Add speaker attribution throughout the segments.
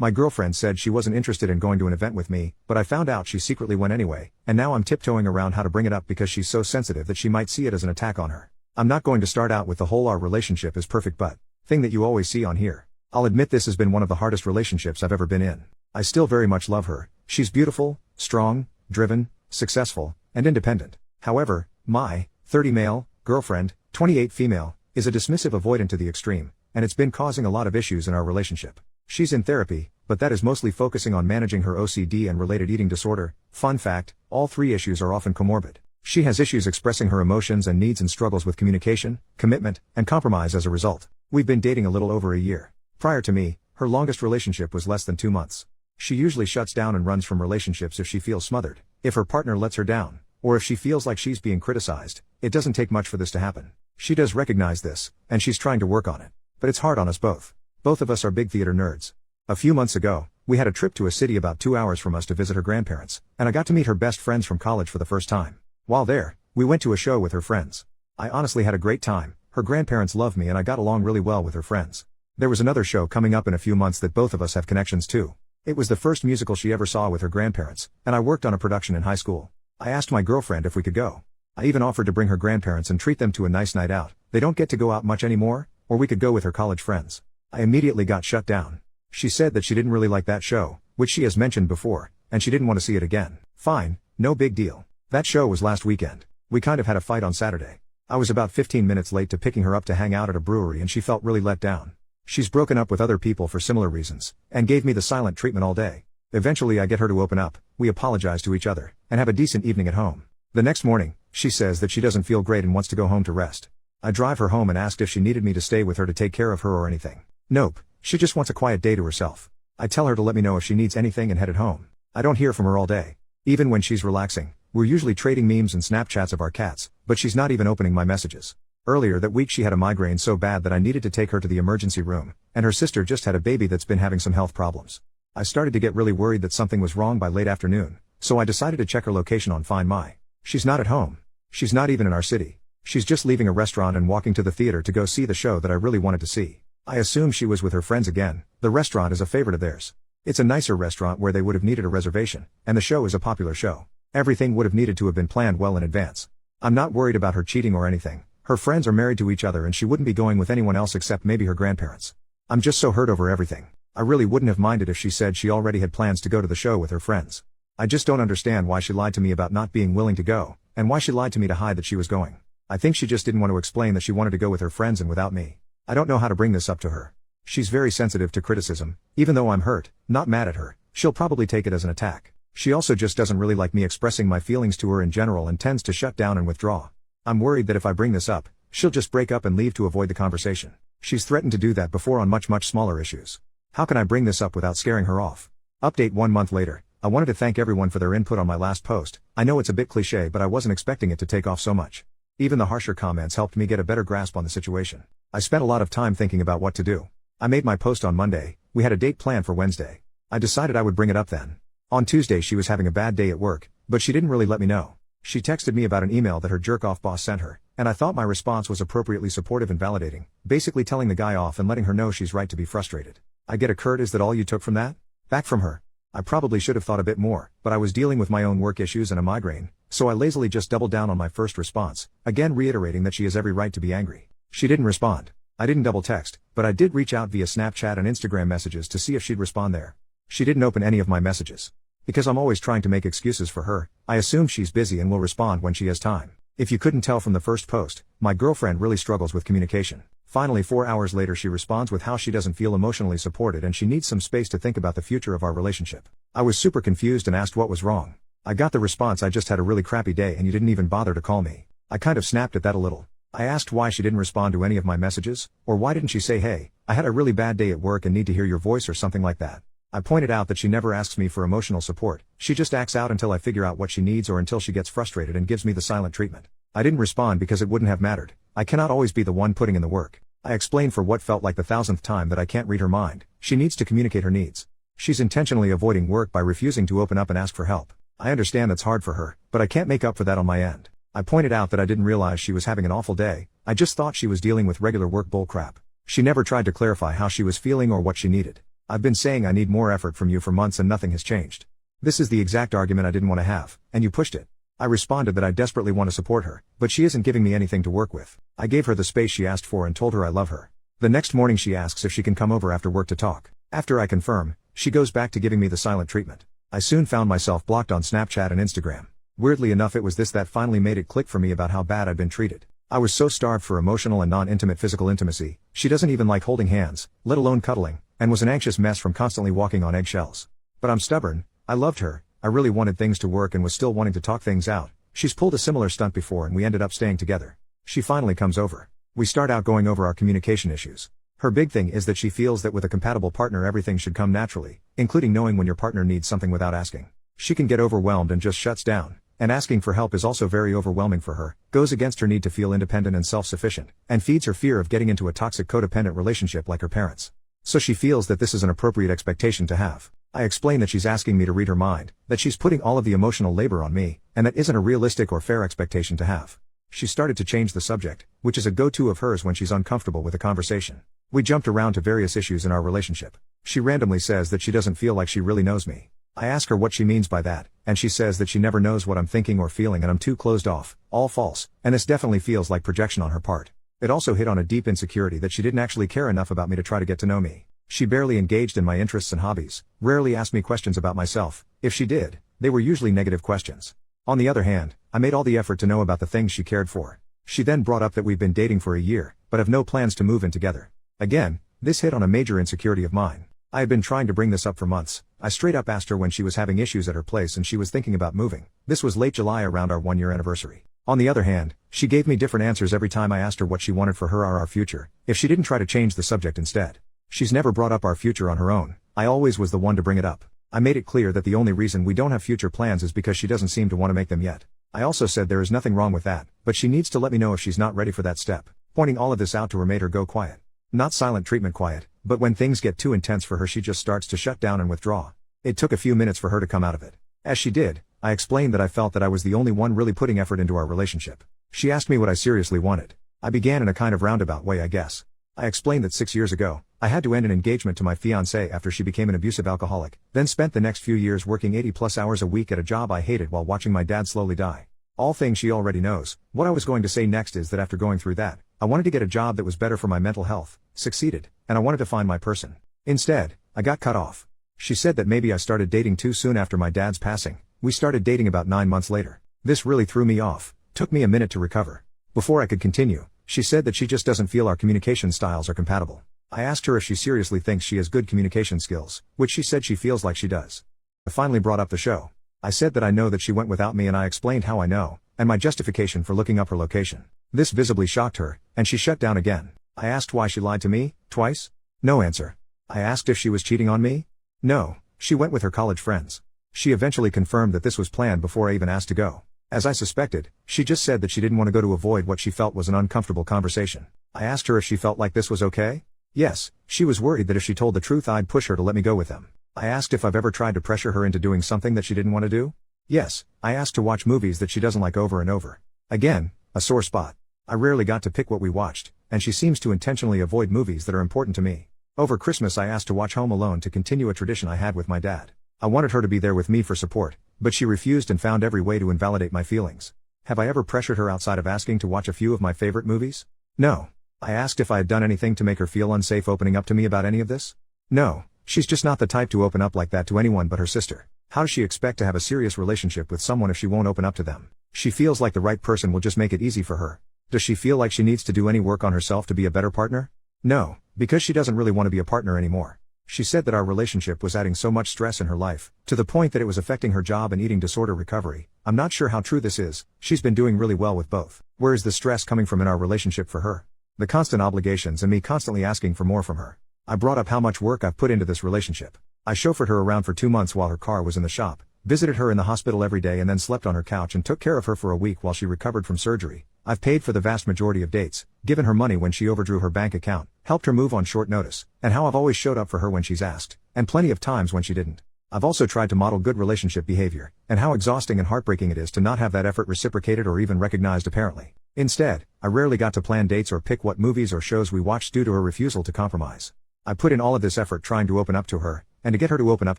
Speaker 1: My girlfriend said she wasn't interested in going to an event with me, but I found out she secretly went anyway, and now I'm tiptoeing around how to bring it up because she's so sensitive that she might see it as an attack on her. I'm not going to start out with the whole "our relationship is perfect but" thing that you always see on here. I'll admit this has been one of the hardest relationships I've ever been in. I still very much love her. She's beautiful, strong, driven, successful, and independent. However, my 30 male girlfriend, 28 female, is a dismissive avoidant to the extreme, and it's been causing a lot of issues in our relationship. She's in therapy, but that is mostly focusing on managing her OCD and related eating disorder. Fun fact, all three issues are often comorbid. She has issues expressing her emotions and needs and struggles with communication, commitment, and compromise as a result. We've been dating a little over a year. Prior to me, her longest relationship was less than 2 months. She usually shuts down and runs from relationships if she feels smothered, if her partner lets her down, or if she feels like she's being criticized. It doesn't take much for this to happen. She does recognize this, and she's trying to work on it. But it's hard on us both. Both of us are big theater nerds. A few months ago, we had a trip to a city about 2 hours from us to visit her grandparents, and I got to meet her best friends from college for the first time. While there, we went to a show with her friends. I honestly had a great time. Her grandparents love me and I got along really well with her friends. There was another show coming up in a few months that both of us have connections to. It was the first musical she ever saw with her grandparents, and I worked on a production in high school. I asked my girlfriend if we could go. I even offered to bring her grandparents and treat them to a nice night out. They don't get to go out much anymore, or we could go with her college friends. I immediately got shut down. She said that she didn't really like that show, which she has mentioned before, and she didn't want to see it again. Fine, no big deal. That show was last weekend. We kind of had a fight on Saturday. I was about 15 minutes late to picking her up to hang out at a brewery and she felt really let down. She's broken up with other people for similar reasons, and gave me the silent treatment all day. Eventually I get her to open up, we apologize to each other, and have a decent evening at home. The next morning, she says that she doesn't feel great and wants to go home to rest. I drive her home and asked if she needed me to stay with her to take care of her or anything. Nope, she just wants a quiet day to herself. I tell her to let me know if she needs anything and headed home. I don't hear from her all day. Even when she's relaxing, we're usually trading memes and Snapchats of our cats, but she's not even opening my messages. Earlier that week she had a migraine so bad that I needed to take her to the emergency room, and her sister just had a baby that's been having some health problems. I started to get really worried that something was wrong by late afternoon, so I decided to check her location on Find My. She's not at home. She's not even in our city. She's just leaving a restaurant and walking to the theater to go see the show that I really wanted to see. I assume she was with her friends again. The restaurant is a favorite of theirs. It's a nicer restaurant where they would have needed a reservation, and the show is a popular show. Everything would have needed to have been planned well in advance. I'm not worried about her cheating or anything. Her friends are married to each other and she wouldn't be going with anyone else except maybe her grandparents. I'm just so hurt over everything. I really wouldn't have minded if she said she already had plans to go to the show with her friends. I just don't understand why she lied to me about not being willing to go, and why she lied to me to hide that she was going. I think she just didn't want to explain that she wanted to go with her friends and without me. I don't know how to bring this up to her. She's very sensitive to criticism. Even though I'm hurt, not mad at her, she'll probably take it as an attack. She also just doesn't really like me expressing my feelings to her in general and tends to shut down and withdraw. I'm worried that if I bring this up, she'll just break up and leave to avoid the conversation. She's threatened to do that before on much smaller issues. How can I bring this up without scaring her off? Update 1 month later. I wanted to thank everyone for their input on my last post. I know it's a bit cliche, but I wasn't expecting it to take off so much. Even the harsher comments helped me get a better grasp on the situation. I spent a lot of time thinking about what to do. I made my post on Monday. We had a date planned for Wednesday. I decided I would bring it up then. On Tuesday she was having a bad day at work, but she didn't really let me know. She texted me about an email that her jerk-off boss sent her, and I thought my response was appropriately supportive and validating, basically telling the guy off and letting her know she's right to be frustrated. I get a Kurt, is that all you took from that? Back from her. I probably should have thought a bit more, but I was dealing with my own work issues and a migraine, so I lazily just doubled down on my first response, again reiterating that she has every right to be angry. She didn't respond. I didn't double text, but I did reach out via Snapchat and Instagram messages to see if she'd respond there. She didn't open any of my messages. Because I'm always trying to make excuses for her, I assume she's busy and will respond when she has time. If you couldn't tell from the first post, my girlfriend really struggles with communication. Finally 4 hours later she responds with how she doesn't feel emotionally supported and she needs some space to think about the future of our relationship. I was super confused and asked what was wrong. I got the response, I just had a really crappy day and you didn't even bother to call me. I kind of snapped at that a little. I asked why she didn't respond to any of my messages, or why didn't she say, hey, I had a really bad day at work and need to hear your voice or something like that. I pointed out that she never asks me for emotional support. She just acts out until I figure out what she needs or until she gets frustrated and gives me the silent treatment. I didn't respond because it wouldn't have mattered. I cannot always be the one putting in the work. I explained for what felt like the 1000th time that I can't read her mind. She needs to communicate her needs. She's intentionally avoiding work by refusing to open up and ask for help. I understand that's hard for her, but I can't make up for that on my end. I pointed out that I didn't realize she was having an awful day. I just thought she was dealing with regular work bullcrap. She never tried to clarify how she was feeling or what she needed. I've been saying I need more effort from you for months and nothing has changed. This is the exact argument I didn't want to have, and you pushed it. I responded that I desperately want to support her, but she isn't giving me anything to work with. I gave her the space she asked for and told her I love her. The next morning she asks if she can come over after work to talk. After I confirm, she goes back to giving me the silent treatment. I soon found myself blocked on Snapchat and Instagram. Weirdly enough, it was this that finally made it click for me about how bad I'd been treated. I was so starved for emotional and non-intimate physical intimacy. She doesn't even like holding hands, let alone cuddling, and was an anxious mess from constantly walking on eggshells. But I'm stubborn. I loved her. I really wanted things to work and was still wanting to talk things out. She's pulled a similar stunt before and we ended up staying together. She finally comes over. We start out going over our communication issues. Her big thing is that she feels that with a compatible partner everything should come naturally, including knowing when your partner needs something without asking. She can get overwhelmed and just shuts down. And asking for help is also very overwhelming for her, goes against her need to feel independent and self-sufficient, and feeds her fear of getting into a toxic codependent relationship like her parents. So she feels that this is an appropriate expectation to have. I explain that she's asking me to read her mind, that she's putting all of the emotional labor on me, and that isn't a realistic or fair expectation to have. She started to change the subject, which is a go-to of hers when she's uncomfortable with a conversation. We jumped around to various issues in our relationship. She randomly says that she doesn't feel like she really knows me. I ask her what she means by that, and she says that she never knows what I'm thinking or feeling and I'm too closed off, all false, and this definitely feels like projection on her part. It also hit on a deep insecurity that she didn't actually care enough about me to try to get to know me. She barely engaged in my interests and hobbies, rarely asked me questions about myself. If she did, they were usually negative questions. On the other hand, I made all the effort to know about the things she cared for. She then brought up that we've been dating for a year, but have no plans to move in together. Again, this hit on a major insecurity of mine. I had been trying to bring this up for months. I straight up asked her when she was having issues at her place and she was thinking about moving. This was late July around our 1-year anniversary. On the other hand, she gave me different answers every time I asked her what she wanted for her or our future, if she didn't try to change the subject instead. She's never brought up our future on her own. I always was the one to bring it up. I made it clear that the only reason we don't have future plans is because she doesn't seem to want to make them yet. I also said there is nothing wrong with that, but she needs to let me know if she's not ready for that step. Pointing all of this out to her made her go quiet. Not silent treatment quiet, but when things get too intense for her she just starts to shut down and withdraw. It took a few minutes for her to come out of it. As she did, I explained that I felt that I was the only one really putting effort into our relationship. She asked me what I seriously wanted. I began in a kind of roundabout way, I guess. I explained that 6 years ago, I had to end an engagement to my fiancée after she became an abusive alcoholic, then spent the next few years working 80+ hours a week at a job I hated while watching my dad slowly die. All things she already knows. What I was going to say next is that after going through that, I wanted to get a job that was better for my mental health, succeeded, and I wanted to find my person. Instead, I got cut off. She said that maybe I started dating too soon after my dad's passing. We started dating about 9 months later. This really threw me off. Took me a minute to recover. Before I could continue, she said that she just doesn't feel our communication styles are compatible. I asked her if she seriously thinks she has good communication skills, which she said she feels like she does. I finally brought up the show. I said that I know that she went without me and I explained how I know, and my justification for looking up her location. This visibly shocked her, and she shut down again. I asked why she lied to me, twice? No answer. I asked if she was cheating on me? No, she went with her college friends. She eventually confirmed that this was planned before I even asked to go. As I suspected, she just said that she didn't want to go to avoid what she felt was an uncomfortable conversation. I asked her if she felt like this was okay? Yes, she was worried that if she told the truth I'd push her to let me go with them. I asked if I've ever tried to pressure her into doing something that she didn't want to do? Yes, I asked to watch movies that she doesn't like over and over. Again, a sore spot. I rarely got to pick what we watched, and she seems to intentionally avoid movies that are important to me. Over Christmas I asked to watch Home Alone to continue a tradition I had with my dad. I wanted her to be there with me for support, but she refused and found every way to invalidate my feelings. Have I ever pressured her outside of asking to watch a few of my favorite movies? No. I asked if I had done anything to make her feel unsafe opening up to me about any of this? No, she's just not the type to open up like that to anyone but her sister. How does she expect to have a serious relationship with someone if she won't open up to them? She feels like the right person will just make it easy for her. Does she feel like she needs to do any work on herself to be a better partner? No, because she doesn't really want to be a partner anymore. She said that our relationship was adding so much stress in her life, to the point that it was affecting her job and eating disorder recovery. I'm not sure how true this is. She's been doing really well with both. Where is the stress coming from in our relationship for her? The constant obligations and me constantly asking for more from her. I brought up how much work I've put into this relationship. I chauffeured her around for 2 months while her car was in the shop, visited her in the hospital every day and then slept on her couch and took care of her for a week while she recovered from surgery. I've paid for the vast majority of dates, given her money when she overdrew her bank account, helped her move on short notice, and how I've always showed up for her when she's asked, and plenty of times when she didn't. I've also tried to model good relationship behavior, and how exhausting and heartbreaking it is to not have that effort reciprocated or even recognized apparently. Instead, I rarely got to plan dates or pick what movies or shows we watched due to her refusal to compromise. I put in all of this effort trying to open up to her, and to get her to open up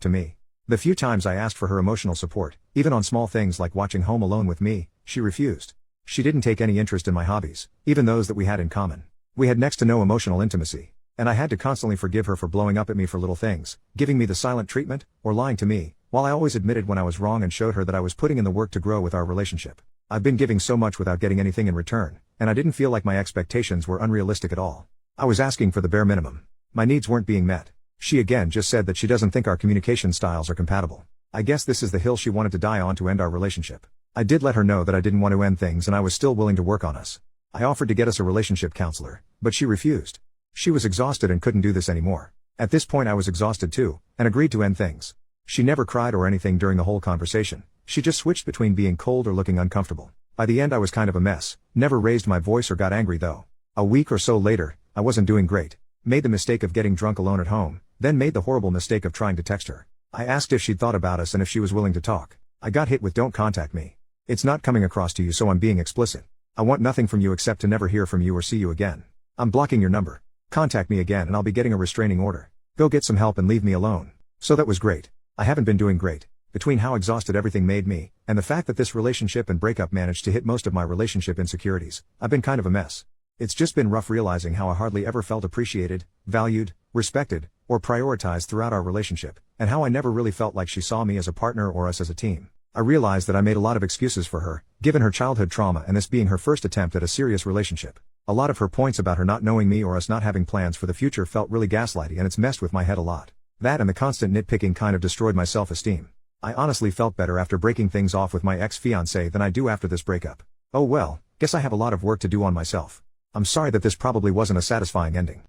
Speaker 1: to me. The few times I asked for her emotional support, even on small things like watching Home Alone with me, she refused. She didn't take any interest in my hobbies, even those that we had in common. We had next to no emotional intimacy, and I had to constantly forgive her for blowing up at me for little things, giving me the silent treatment, or lying to me, while I always admitted when I was wrong and showed her that I was putting in the work to grow with our relationship. I've been giving so much without getting anything in return, and I didn't feel like my expectations were unrealistic at all. I was asking for the bare minimum. My needs weren't being met. She again just said that she doesn't think our communication styles are compatible. I guess this is the hill she wanted to die on to end our relationship. I did let her know that I didn't want to end things and I was still willing to work on us. I offered to get us a relationship counselor, but she refused. She was exhausted and couldn't do this anymore. At this point I was exhausted too, and agreed to end things. She never cried or anything during the whole conversation. She just switched between being cold or looking uncomfortable. By the end I was kind of a mess, never raised my voice or got angry though. A week or so later, I wasn't doing great. Made the mistake of getting drunk alone at home, then made the horrible mistake of trying to text her. I asked if she'd thought about us and if she was willing to talk. I got hit with "don't contact me. It's not coming across to you, so I'm being explicit. I want nothing from you except to never hear from you or see you again. I'm blocking your number. Contact me again and I'll be getting a restraining order. Go get some help and leave me alone." So that was great. I haven't been doing great. Between how exhausted everything made me, and the fact that this relationship and breakup managed to hit most of my relationship insecurities, I've been kind of a mess. It's just been rough realizing how I hardly ever felt appreciated, valued, respected, or prioritized throughout our relationship, and how I never really felt like she saw me as a partner or us as a team. I realized that I made a lot of excuses for her, given her childhood trauma and this being her first attempt at a serious relationship. A lot of her points about her not knowing me or us not having plans for the future felt really gaslighty, and it's messed with my head a lot. That and the constant nitpicking kind of destroyed my self-esteem. I honestly felt better after breaking things off with my ex-fiancé than I do after this breakup. Oh well, guess I have a lot of work to do on myself. I'm sorry that this probably wasn't a satisfying ending.